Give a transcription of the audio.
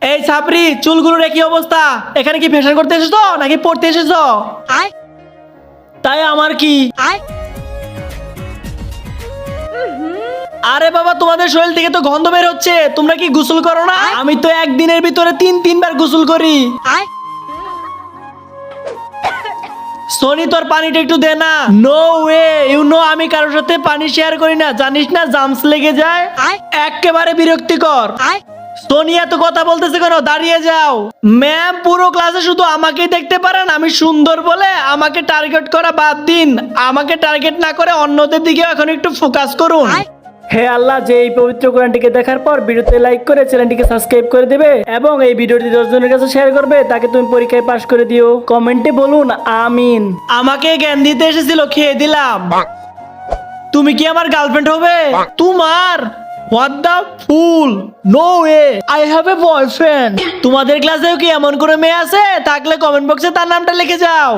এই ছাপরি, চুলগুলোর কি অবস্থা? এখানে কি ফ্যাশন করতে এসেছো নাকি পড়তে এসেছো? তাই আমার কি? আরে বাবা, তোমাদের শরীর থেকে তো গন্ধ বের হচ্ছে, তোমরা কি গোসল করো না? আমি তো একদিনের ভিতরে 3-3 বার গোসল করি। সোনি, তোর পানিটা একটু দে না। নো ওয়ে, ইউ নো আমি কারোর সাথে পানি শেয়ার করি না, জানিস না জামস লেগে যায়। একেবারে বিরক্তিকর। সোনি এত কথা বলতেছে কেন? দাঁড়িয়ে যাও। ম্যাম, পুরো ক্লাসে শুধু আমাকেই দেখতে পারেন, আমি সুন্দর বলে আমাকে টার্গেট করা বাদ দিন। আমাকে টার্গেট না করে অন্যদের দিকে এখন একটু ফোকাস করুন। হে আল্লাহ, যে এই পবিত্র কোরআনটিকে দেখার পর ভিডিওতে লাইক করে চ্যানেলটিকে সাবস্ক্রাইব করে দেবে এবং এই ভিডিওটি 10 জনের কাছে শেয়ার করবে, তাকে তুমি পরীক্ষায় পাশ করে দিও। কমেন্টে বলুন আমিন। আমাকে জ্ঞান দিতে এসেছিল, খেয়ে দিলাম। তুমি কি আমার গার্লফ্রেন্ড হবে? তোমার? What the fool, no way, I have a boyfriend. তোমাদের ক্লাসেও কি এমন কোনো মেয়ে আছে? থাকলে কমেন্ট বক্সে তার নামটা লিখে যাও।